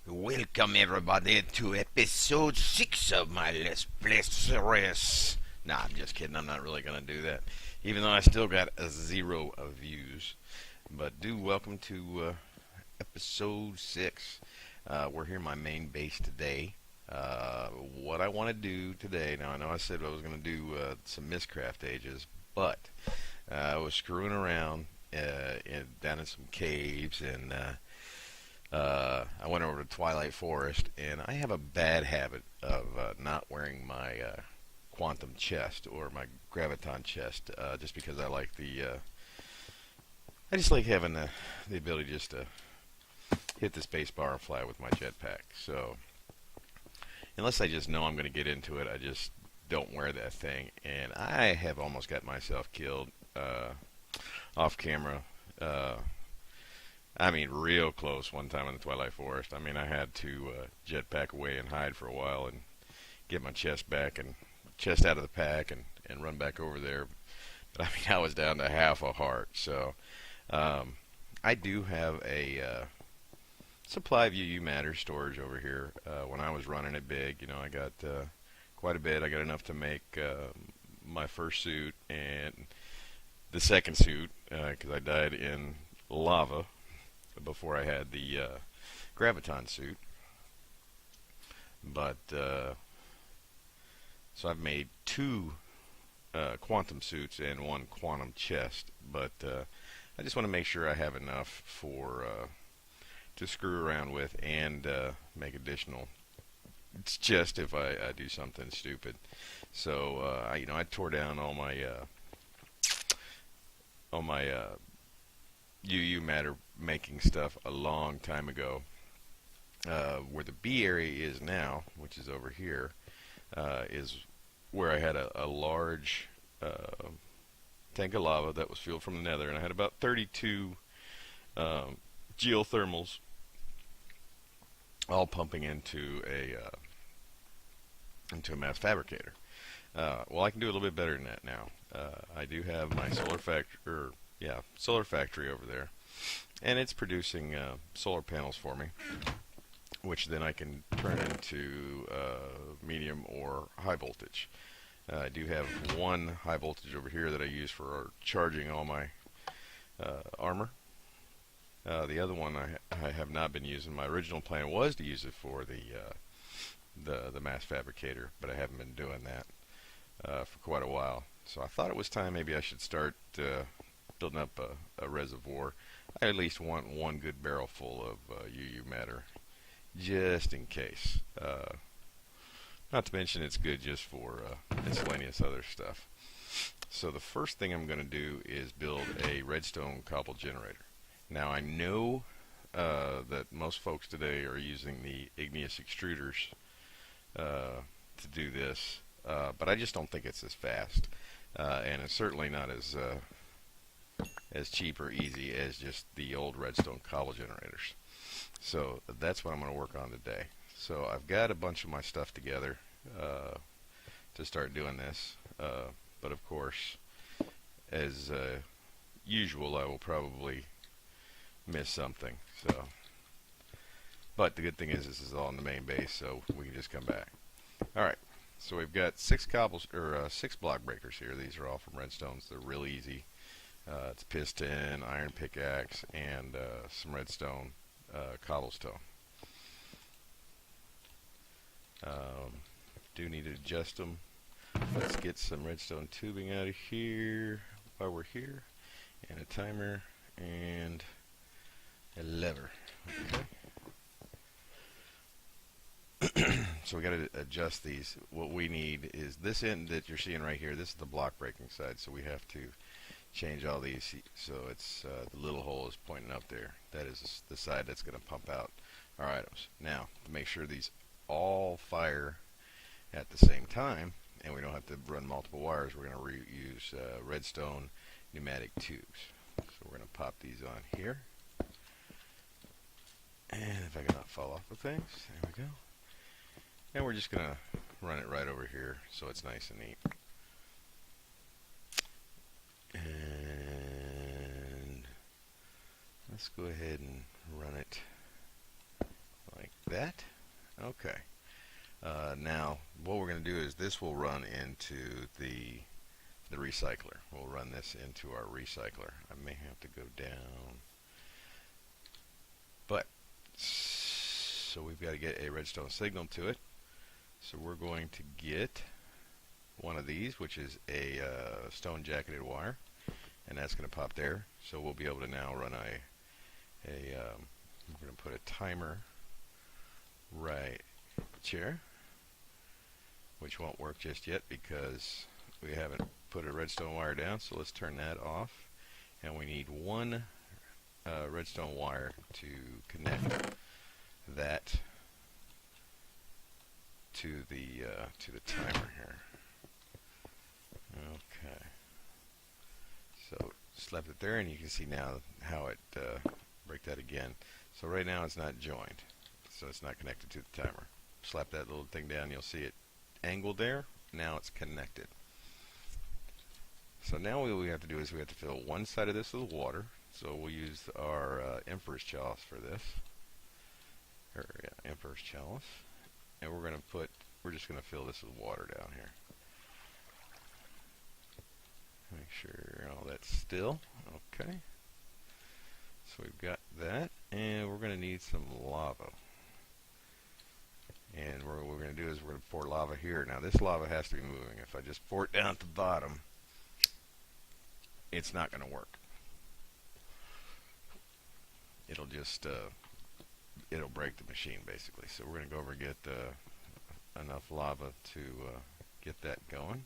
Welcome everybody to episode 6 of my Let's Play series. Nah, I'm just kidding. I'm not really going to do that. Even though I still got a 0 of views. But welcome to episode 6. We're here in my main base today. What I want to do today, now I know I said I was going to do some Minecraft ages, but I was screwing around down in some caves and I went over to Twilight Forest, and I have a bad habit of not wearing my quantum chest or my graviton chest, just because I like I just like having the ability just to hit the space bar and fly with my jetpack. So unless I just know I'm going to get into it, I just don't wear that thing, and I have almost got myself killed off camera. I mean, real close one time in the Twilight Forest. I mean, I had to jetpack away and hide for a while and get my chest back and chest out of the pack and run back over there. But I mean, I was down to half a heart. So I do have a supply of UU matter storage over here. When I was running it big, I got quite a bit. I got enough to make my first suit and the second suit because I died in lava before I had the graviton suit. But so I've made 2 quantum suits and 1 quantum chest, but I just want to make sure I have enough for to screw around with and make additional. It's just if I do something stupid. So I tore down all my UU matter making stuff a long time ago. Where the B area is now, which is over here, is where I had a large tank of lava that was fueled from the nether, and I had about 32 geothermals all pumping into a mass fabricator. Well, I can do a little bit better than that now. I do have my solar factory over there, and it's producing solar panels for me, which then I can turn into medium or high voltage. I do have 1 high voltage over here that I use for charging all my armor. The other one I have not been using. My original plan was to use it for the mass fabricator, but I haven't been doing that for quite a while. So I thought it was time maybe I should start building up a reservoir. I at least want 1 good barrel full of UU matter, just in case. Not to mention it's good just for miscellaneous other stuff. So the first thing I'm going to do is build a redstone cobble generator. Now I know that most folks today are using the igneous extruders to do this, but I just don't think it's as fast, and it's certainly not as cheap or easy as just the old redstone cobble generators. So that's what I'm going to work on today. So I've got a bunch of my stuff together to start doing this, but of course, as usual, I will probably miss something. So, but the good thing is this is all in the main base, so we can just come back. All right. So we've got 6 block breakers here. These are all from redstones. They're real easy. It's piston, iron pickaxe, and some redstone cobblestone. Do need to adjust them. Let's get some redstone tubing out of here while we're here, and a timer and a lever. Okay. So we got to adjust these. What we need is this end that you're seeing right here. This is the block breaking side, so we have to change all these so it's the little hole is pointing up there. That is the side that's going to pump out our items. Now, to make sure these all fire at the same time and we don't have to run multiple wires, we're going to use redstone pneumatic tubes. So we're going to pop these on here, and if I cannot fall off the things, there we go. And we're just going to run it right over here so it's nice and neat. And let's go ahead and run it like that. Okay. Now, what we're going to do is this will run into the recycler. We'll run this into our recycler. I may have to go down. But, so we've got to get a redstone signal to it. So we're going to get one of these, which is a stone jacketed wire. And that's going to pop there. So we'll be able to now run we're going to put a timer right here, which won't work just yet because we haven't put a redstone wire down. So let's turn that off, and we need one redstone wire to connect that to the timer here. Okay, so slap it there, and you can see now how it break that again. So right now it's not joined, so it's not connected to the timer. Slap that little thing down, you'll see it angled there. Now it's connected. So now what we have to do is we have to fill one side of this with water. So we'll use our Emperor's Chalice for this. Emperor's Chalice. And we're just going to fill this with water down here. Make sure all that's still. Okay. So we've got that, and we're going to need some lava. And what we're going to do is we're going to pour lava here. Now this lava has to be moving. If I just pour it down at the bottom, it's not going to work. It'll just it'll break the machine basically. So we're going to go over and get enough lava to get that going.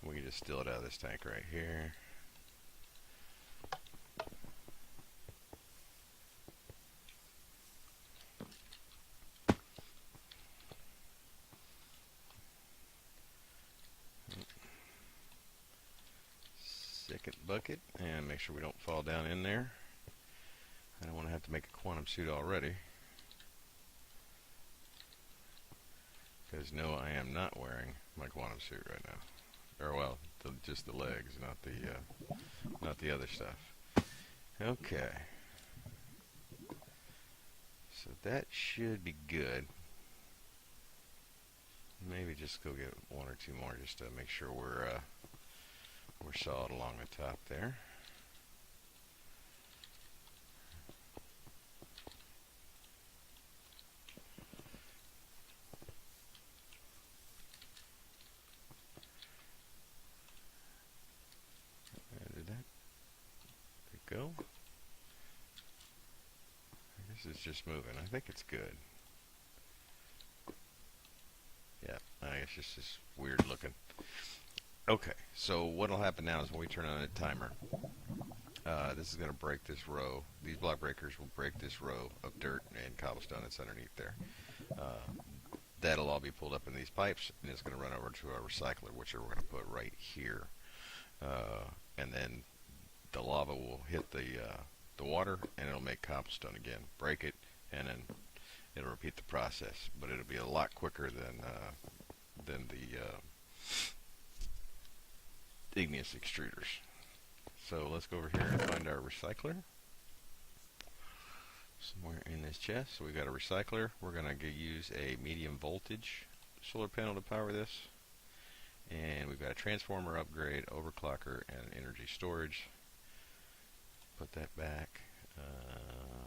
We can just steal it out of this tank right here. Second bucket, and make sure we don't fall down in there. I don't want to have to make a quantum suit already, because no, I am not wearing my quantum suit right now. Or well, just the legs, not the other stuff. Okay, so that should be good. Maybe just go get one or two more just to make sure we're solid along the top there. Did that go? I guess it's just moving. I think it's good. Yeah, it's just this weird looking. Okay, so what will happen now is when we turn on the timer, this is going to break this row. These block breakers will break this row of dirt and cobblestone that's underneath there. That'll all be pulled up in these pipes, and it's going to run over to our recycler, which we're going to put right here. And then the lava will hit the water, and it'll make cobblestone again. Break it, and then it'll repeat the process. But it'll be a lot quicker than the igneous extruders. So let's go over here and find our recycler. Somewhere in this chest. So we got a recycler. We're going to use a medium voltage solar panel to power this. And we've got a transformer upgrade, overclocker, and energy storage. Put that back.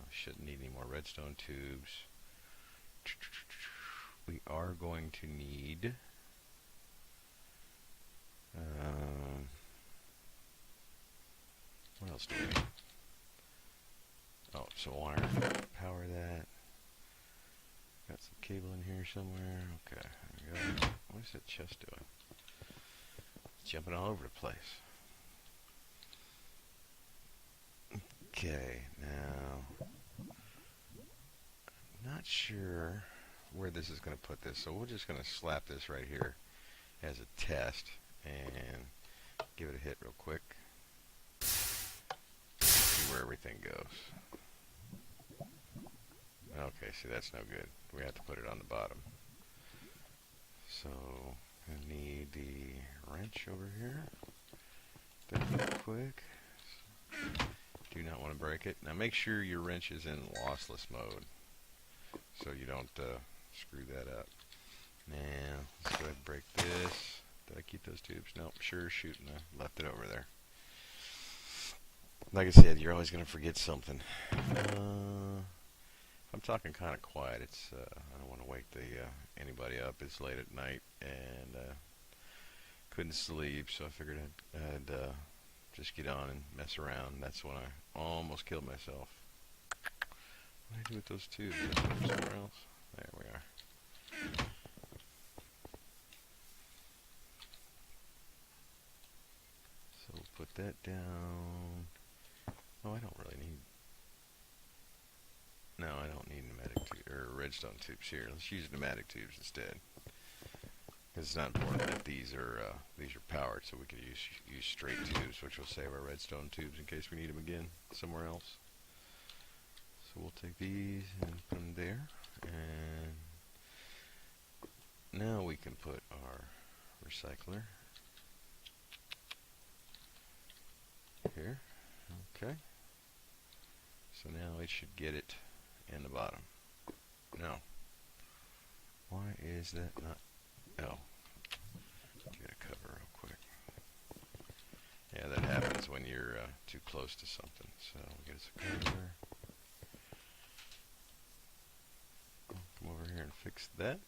Shouldn't need any more redstone tubes. We are going to need what else do we need? Oh, so wire, power that. Got some cable in here somewhere. Okay, there we go. What is that chest doing? It's jumping all over the place. Okay, now I'm not sure where this is going to put this, so we're just going to slap this right here as a test and give it a hit real quick. See where everything goes. Okay, see, that's no good. We have to put it on the bottom. So I need the wrench over here. That real quick. Do not want to break it. Now make sure your wrench is in lossless mode. So you don't screw that up. Now, let's go ahead and break this. Did I keep those tubes? Nope, sure shooting. I left it over there. Like I said, you're always going to forget something. I'm talking kind of quiet. I don't want to wake anybody up. It's late at night, and couldn't sleep, so I figured I'd just get on and mess around. That's when I almost killed myself. What did I do with those tubes? Did I put them somewhere else? There we are. So we'll put that down. Oh, I don't really need... No, I don't need pneumatic or redstone tubes here. Let's use pneumatic tubes instead. Because it's not important that these are powered, so we could use straight tubes, which will save our redstone tubes in case we need them again somewhere else. So we'll take these and put them there, and now we can put our recycler here. Okay. So now it should get it in the bottom. No. Why is that not? Oh. Get a cover real quick. Yeah, that happens when you're too close to something. So we'll get us a cover. Come over here and fix that.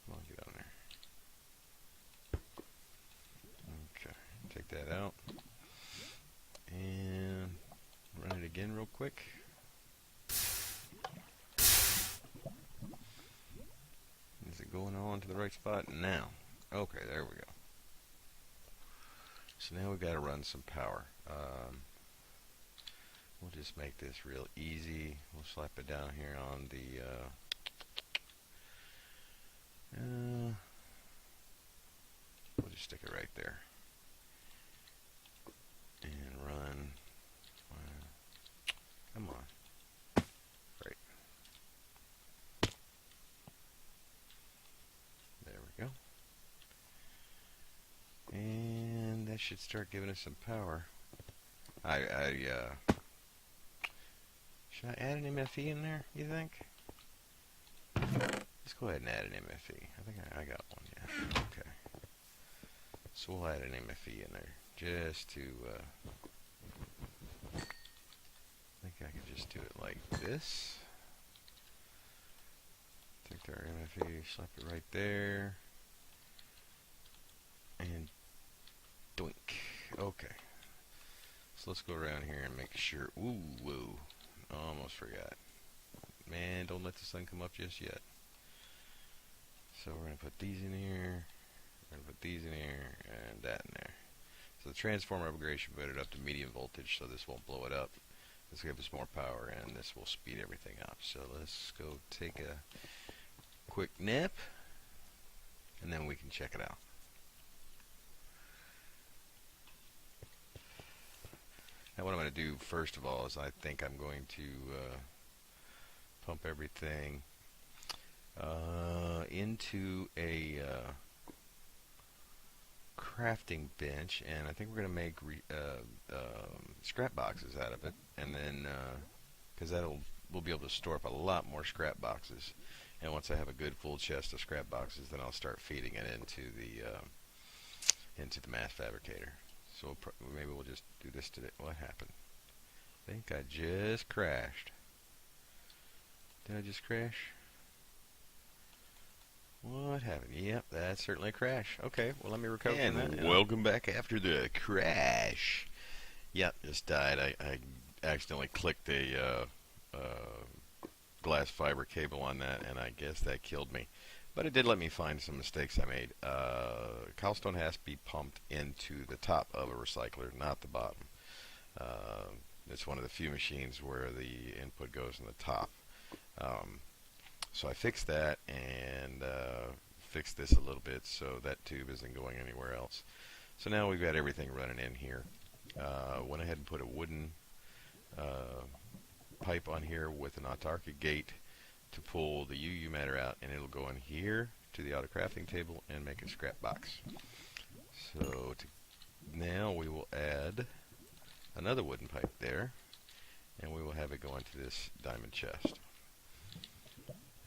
Come on, get on there. Okay, take that out. And run it again real quick. Is it going on to the right spot? Now. Okay, there we go. So now we've got to run some power. We'll just make this real easy. We'll slap it down here on the we'll just stick it right there. And run. Come on. Right. There we go. And that should start giving us some power. Should I add an MFE in there, you think? Let's go ahead and add an MFE. I think I got one, yeah. Okay. So we'll add an MFE in there just to, I think I can just do it like this. Take our MFE, slap it right there. And doink. Okay. So let's go around here and make sure. Ooh, whoa. Almost forgot. Man, don't let the sun come up just yet. So we're going to put these in here. We're going to put these in here and that in there. So the transformer upgrade should put it up to medium voltage so this won't blow it up. This will give us more power and this will speed everything up. So let's go take a quick nap and then we can check it out. Now what I'm going to do first of all is I think I'm going to pump everything into a crafting bench, and I think we're going to make scrap boxes out of it, and then because we'll be able to store up a lot more scrap boxes, and once I have a good full chest of scrap boxes, then I'll start feeding it into the mass fabricator. So maybe we'll just do this today. What happened? I think I just crashed. Did I just crash? What happened? Yep, that's certainly a crash. Okay, well let me recover from that. And welcome back after the crash. Yep, just died. I accidentally clicked a glass fiber cable on that, and I guess that killed me. But it did let me find some mistakes I made. Cowstone has to be pumped into the top of a recycler, not the bottom. It's one of the few machines where the input goes in the top. So I fixed that and fixed this a little bit so that tube isn't going anywhere else. So now we've got everything running in here. Went ahead and put a wooden pipe on here with an autarkic gate to pull the UU matter out, and it'll go in here to the auto crafting table and make a scrap box. So now we will add another wooden pipe there, and we will have it go into this diamond chest.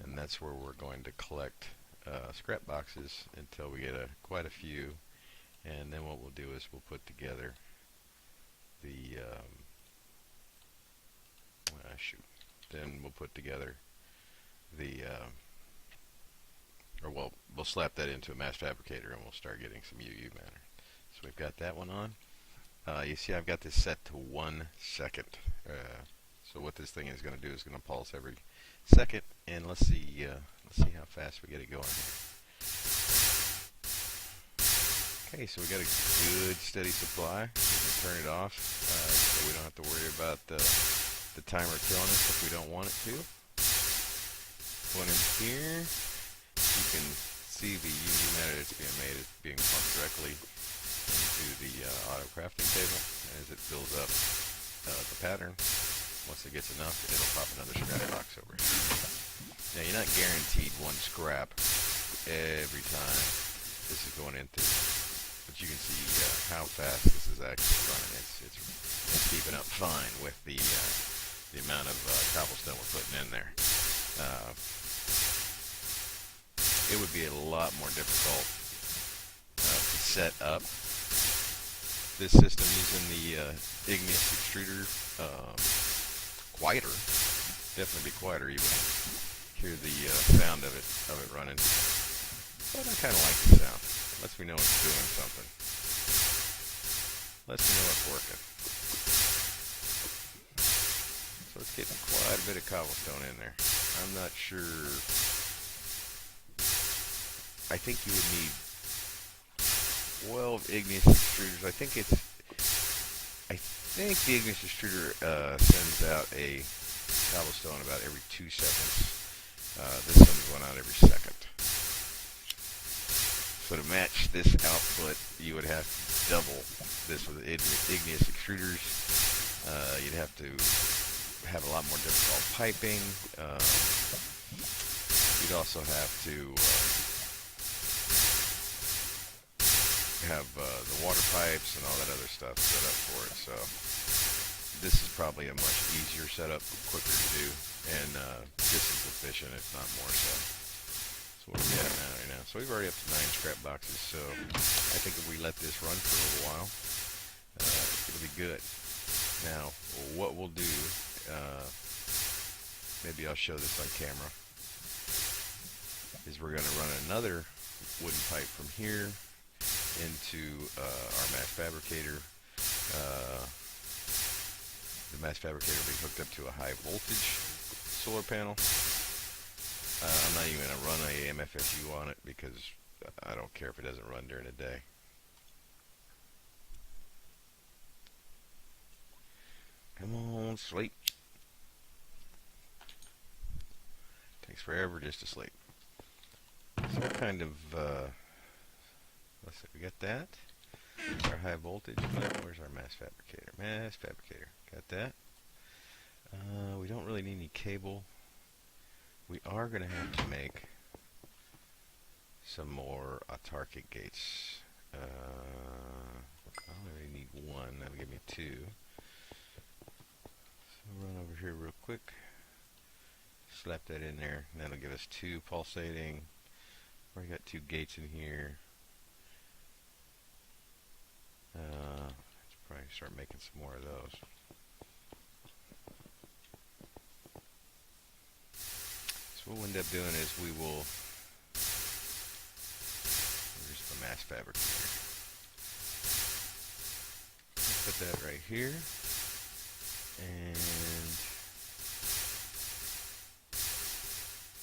And that's where we're going to collect scrap boxes until we get quite a few. And then what we'll do is we'll put together the Then we'll put together the we'll slap that into a mass fabricator and we'll start getting some UU matter. So we've got that one on. You see I've got this set to 1 second. So what this thing is going to do is going to pulse every second, and let's see how fast we get it going here. Okay, so we got a good steady supply. We can turn it off so we don't have to worry about the timer killing us if we don't want it to. One in here, you can see the UV matter that's being made is being pumped directly into the auto crafting table. And as it fills up the pattern, once it gets enough, it'll pop another scrap box over here. Now you're not guaranteed 1 scrap every time this is going into, but you can see how fast this is actually running. It's keeping up fine with the amount of cobblestone we're putting in there. It would be a lot more difficult to set up this system using the igneous extruder. Quieter, definitely be quieter. You would hear the sound of it running. But I kind of like the sound. Lets me know it's doing something. Lets me know it's working. So it's getting quite a bit of cobblestone in there. I'm not sure. I think you would need 12 igneous extruders. I think the igneous extruder sends out a cobblestone about every 2 seconds. This one's going out every second. So to match this output, you would have to double this with igneous extruders. You'd have to have a lot more difficult piping. You'd also have to have the water pipes and all that other stuff set up for it. So this is probably a much easier setup, quicker to do, and just as efficient, if not more so. So what are we at right now? So we've already up to 9 scrap boxes. So I think if we let this run for a little while, it'll be good. Now, what we'll do, maybe I'll show this on camera, is we're going to run another wooden pipe from here into our mass fabricator. The mass fabricator will be hooked up to a high voltage solar panel. I'm not even going to run a MFSU on it because I don't care if it doesn't run during the day. Come on, sleep. Takes forever just to sleep. So what kind of, let's see, we got that. Our high voltage. Where's our mass fabricator? Mass fabricator. Got that. We don't really need any cable. We are going to have to make some more autarkic gates. I only need 1. That'll give me 2. So run over here real quick. Slap that in there. And that'll give us 2 pulsating. We got 2 gates in here. Let's probably start making some more of those. So what we'll end up doing is we will, here's the mass fabricator. Put that right here, and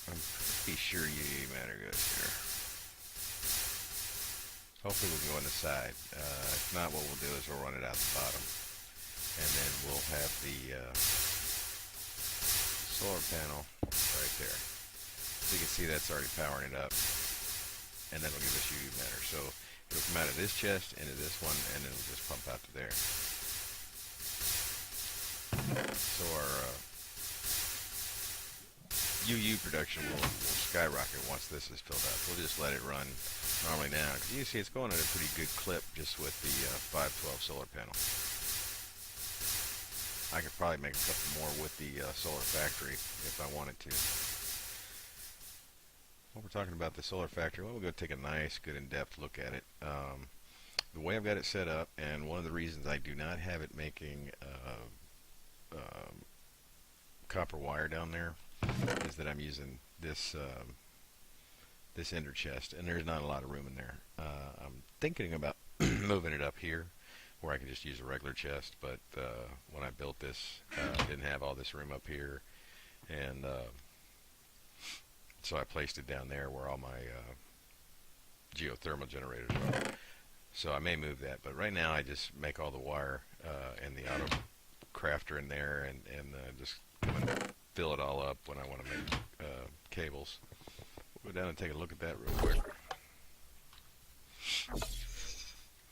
I'm pretty sure UV matter goes here. Hopefully we can go on the side. If not, what we'll do is we'll run it out the bottom, and then we'll have the solar panel right there. So you can see that's already powering it up, and that'll give us UV matter. So it'll come out of this chest into this one, and then it'll just pump out to there. So our UU production will skyrocket once this is filled up. We'll just let it run normally now, because you see it's going at a pretty good clip just with the 512 solar panel. I could probably make a couple more with the solar factory if I wanted to. While we're talking about the solar factory, well, we'll go take a nice, good in-depth look at it. The way I've got it set up, and one of the reasons I do not have it making copper wire down there, is that I'm using this ender chest, and there's not a lot of room in there. I'm thinking about moving it up here, where I can just use a regular chest, but when I built this, I didn't have all this room up here, and so I placed it down there where all my geothermal generators are. So I may move that, but right now I just make all the wire and the auto crafter in there, and just fill it all up when I want to make cables. We'll go down and take a look at that real quick.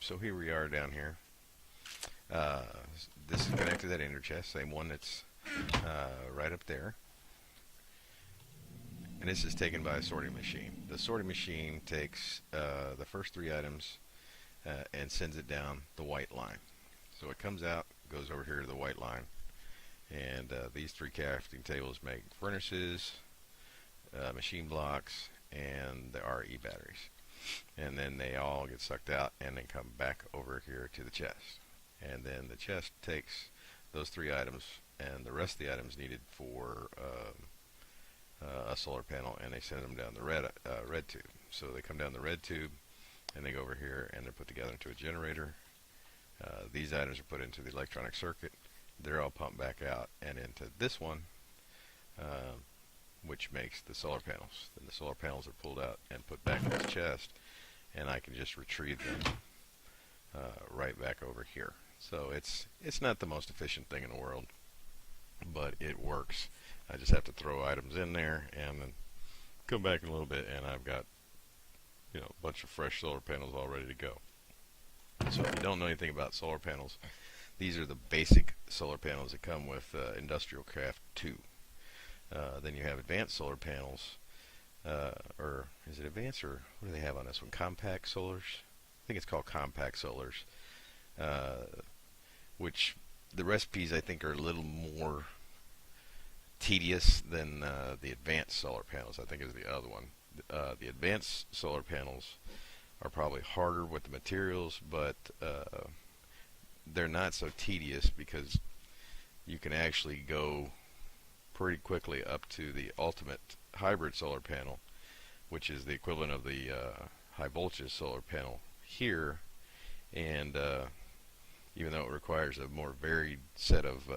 So here we are down here. This is connected to that ender chest, same one that's right up there. And this is taken by a sorting machine. The sorting machine takes the first three items and sends it down the white line. So it comes out, goes over here to the white line, and these three crafting tables make furnaces, machine blocks, and the RE batteries. And then they all get sucked out and then come back over here to the chest. And then the chest takes those three items and the rest of the items needed for a solar panel, and they send them down the red tube. So they come down the red tube and they go over here and they're put together into a generator. These items are put into the electronic circuit. They're all pumped back out and into this one, which makes the solar panels. Then the solar panels are pulled out and put back in this chest, and I can just retrieve them right back over here. So it's not the most efficient thing in the world, but it works. I just have to throw items in there and then come back in a little bit, and I've got a bunch of fresh solar panels all ready to go. So if you don't know anything about solar panels, these are the basic solar panels that come with Industrial Craft 2. Then you have advanced solar panels, or is it advanced, or what do they have on this one? Compact solars? I think it's called compact solars, which the recipes I think are a little more tedious than the advanced solar panels. I think is the other one. The advanced solar panels are probably harder with the materials, but they're not so tedious because you can actually go pretty quickly up to the ultimate hybrid solar panel, which is the equivalent of the high voltage solar panel here, and even though it requires a more varied set of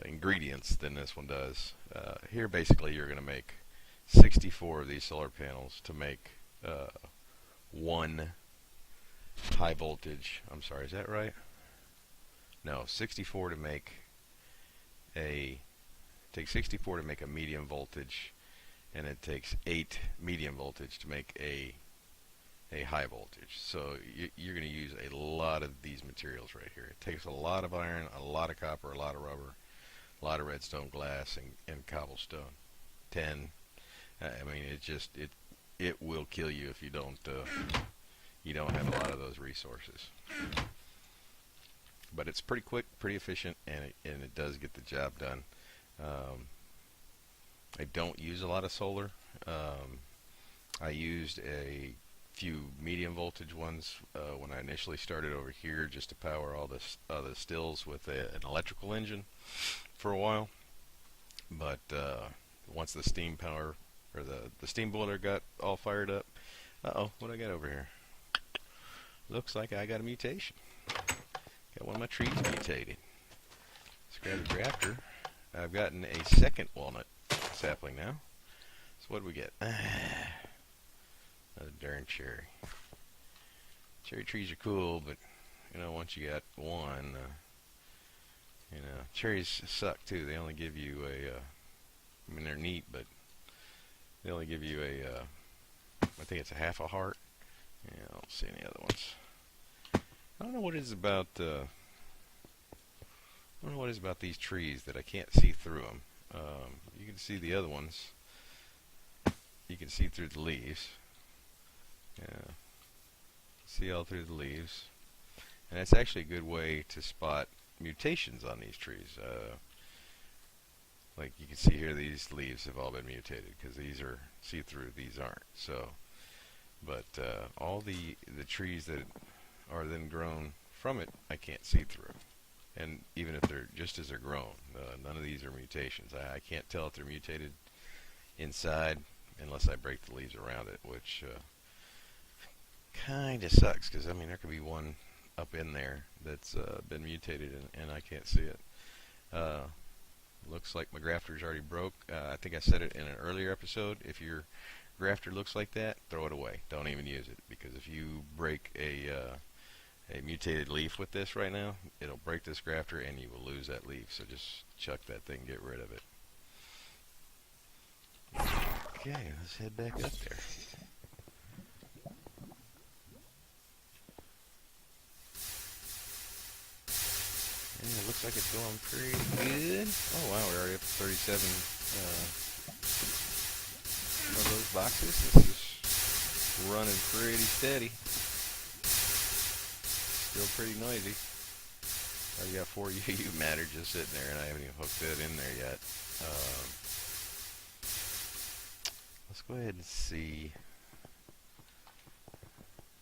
ingredients than this one does, here basically you're going to make 64 of these solar panels to make one high voltage. I'm sorry, is that right? No, 64 to make takes 64 to make a medium voltage, and it takes 8 medium voltage to make a high voltage. So you're going to use a lot of these materials right here. It takes a lot of iron, a lot of copper, a lot of rubber, a lot of redstone glass, and cobblestone. Tin. I mean, it will kill you if you don't have a lot of those resources. But it's pretty quick, pretty efficient, and it does get the job done. I don't use a lot of solar. I used a few medium voltage ones when I initially started over here, just to power all the stills with an electrical engine for a while. But once the steam power, or the steam boiler, got all fired up, what do I got over here? Looks like I got a mutation. Got one of my trees mutated. Let's grab the grafter. I've gotten a second walnut sapling now. So what do we get? Another darn cherry. Cherry trees are cool, but once you got one, cherries suck too. They only give you I mean, they're neat, but they only give you I think it's a half a heart. Yeah, I don't see any other ones. I don't know what it is about. I don't know what it is about these trees that I can't see through them. You can see the other ones. You can see through the leaves. Yeah, see all through the leaves, and that's actually a good way to spot mutations on these trees. Like you can see here, these leaves have all been mutated because these are see-through, these aren't. So, but all the trees that are then grown from it, I can't see through. And even if they're just as they're grown, none of these are mutations. I can't tell if they're mutated inside unless I break the leaves around it, which kind of sucks because I mean there could be one up in there that's been mutated and I can't see it. Looks like my grafter's already broke. I think I said it in an earlier episode. If your grafter looks like that, throw it away. Don't even use it, because if you break a mutated leaf with this right now, it'll break this grafter and you will lose that leaf. So just chuck that thing, get rid of it. Okay, let's head back up there. And it looks like it's going pretty good. Oh wow, we're already up to 37 of those boxes. This is running pretty steady. Still pretty noisy. Already got 4 UU matter just sitting there, and I haven't even hooked it in there yet. Let's go ahead and see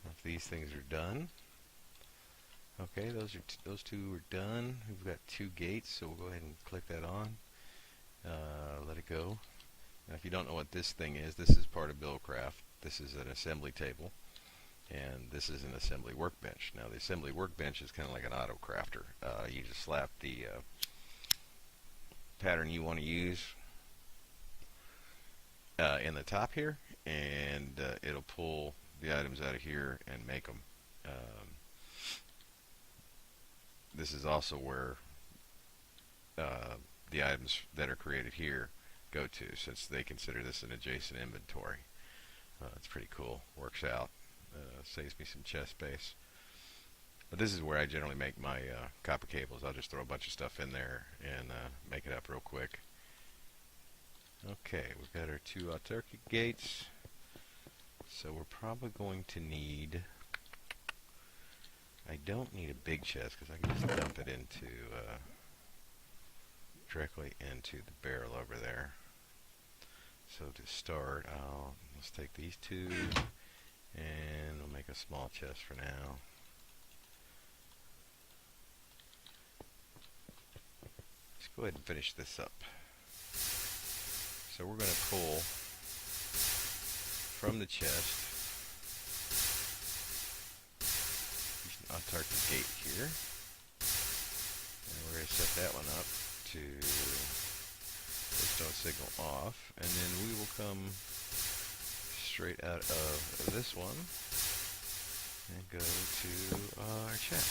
if these things are done. Okay, those two are done. We've got 2 gates, so we'll go ahead and click that on. Let it go. Now, if you don't know what this thing is, this is part of Buildcraft. This is an assembly table, and this is an assembly workbench. Now, the assembly workbench is kind of like an auto crafter. You just slap the pattern you want to use in the top here, and it'll pull the items out of here and make them. This is also where the items that are created here go to, since they consider this an adjacent inventory. It's pretty cool. Works out. Saves me some chest space. But this is where I generally make my copper cables. I'll just throw a bunch of stuff in there and make it up real quick. Okay, we've got our 2 autarkic gates. So we're probably going to need... I don't need a big chest because I can just dump it into directly into the barrel over there. So to start, let's take these 2 and we'll make a small chest for now. Let's go ahead and finish this up. So we're going to pull from the chest. Autarkic gate here, and we're going to set that one up to redstone signal off, and then we will come straight out of this one and go to our chest.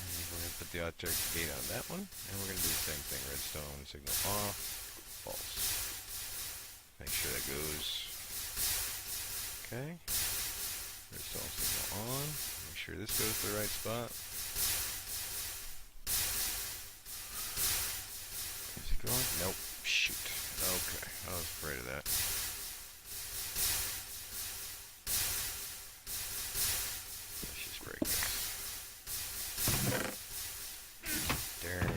And we're going to put the autarkic gate on that one, and we're going to do the same thing. Redstone signal off, false. Make sure that goes. Okay. Redstone signal on. Make sure this goes to the right spot. Is it going? Nope. Shoot. Okay. I was afraid of that. Let's just break this. There.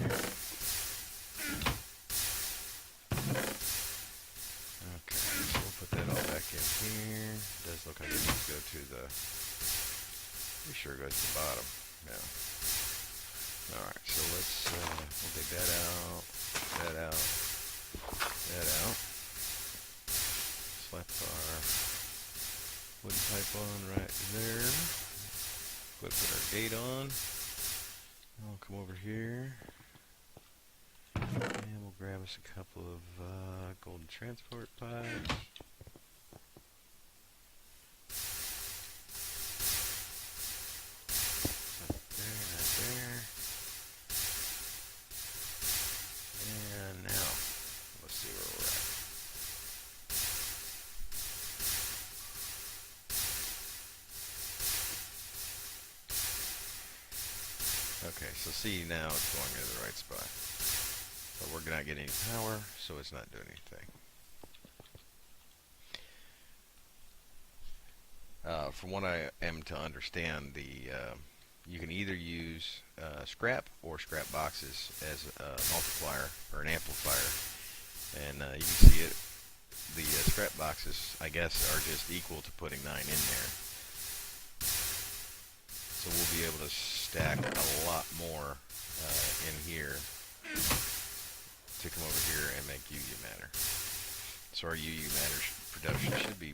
Okay. So we'll put that all back in here. Does look like it needs to go to the... Pretty sure it goes to the bottom. Yeah. Alright, so let's we'll dig that out, that out, that out. Slap our wooden pipe on right there. Go put our gate on. I'll come over here. And we'll grab us a couple of golden transport pipes. Okay, so see, now it's going to the right spot. But we're not getting any power, so it's not doing anything. From what I am to understand, the you can either use scrap or scrap boxes as a multiplier or an amplifier. And you can see it. The scrap boxes, I guess, are just equal to putting 9 in there. So we'll be able to stack a lot more in here to come over here and make UU matter. So our UU matter production should be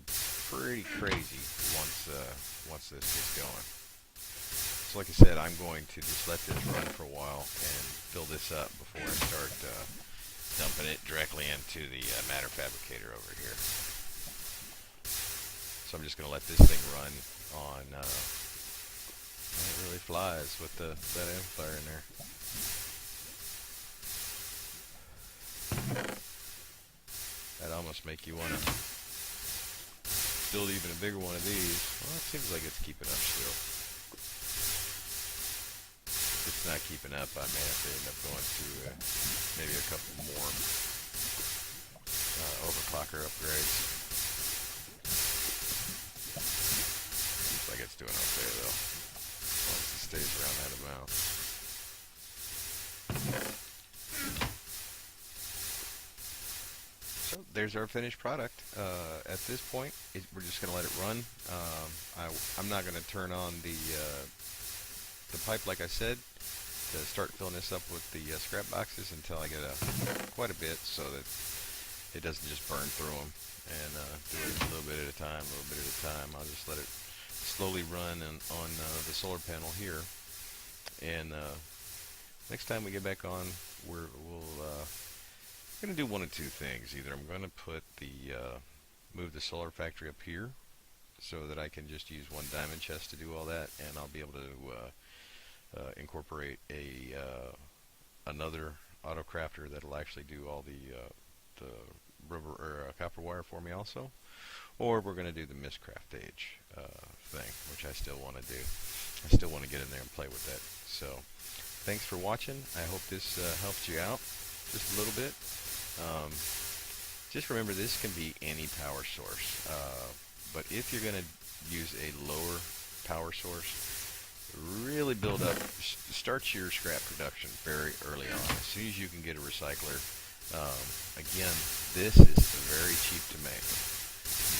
pretty crazy once this gets going. So like I said, I'm going to just let this run for a while and fill this up before I start dumping it directly into the matter fabricator over here. So I'm just going to let this thing run on. It really flies with that amplifier in there. That almost make you want to build even a bigger one of these. Well, it seems like it's keeping up still. If it's not keeping up, I may have to end up going to maybe a couple more overclocker upgrades. Looks like it's doing okay though, as long as it stays around that amount. So there's our finished product. At this point, we're just going to let it run. I'm not going to turn on the pipe, like I said, to start filling this up with the scrap boxes until I get quite a bit, so that it doesn't just burn through them. And do it a little bit at a time, a little bit at a time. I'll just let it slowly run on the solar panel here. And next time we get back on, we'll going to do one of two things. Either I'm going to put move the solar factory up here so that I can just use one diamond chest to do all that, and I'll be able to incorporate another auto crafter that'll actually do all the rubber or copper wire for me also. Or we're going to do the Mistcraft Age thing, which I still want to do. I still want to get in there and play with that. So thanks for watching. I hope this helped you out just a little bit. Just remember, this can be any power source, but if you're going to use a lower power source, really build up, start your scrap production very early on, as soon as you can get a recycler. Again, this is very cheap to make.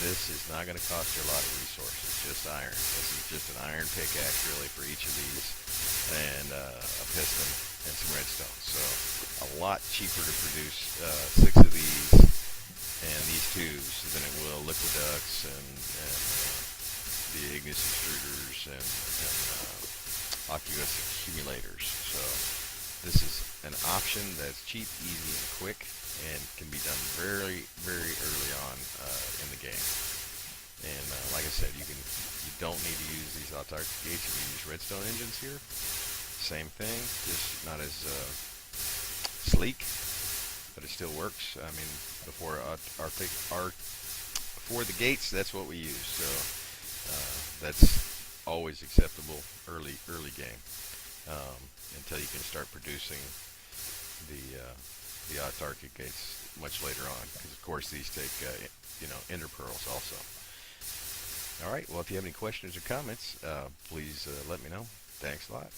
This is not going to cost you a lot of resources, just iron. This is just an iron pickaxe really for each of these, and a piston and some redstone. So a lot cheaper to produce 6 of these and these tubes than it will liquid ducts and the ignis extruders and aqueous accumulators. So this is an option that's cheap, easy, and quick, and can be done very, very early on in the game. And like I said, you don't need to use these autarkic gates. You can use redstone engines here. Same thing, just not as sleek, but it still works. I mean, before the gates, that's what we use. So that's always acceptable early game, until you can start producing the autarkic gates much later on, because of course these take ender pearls also. All right. Well, if you have any questions or comments, please let me know. Thanks a lot.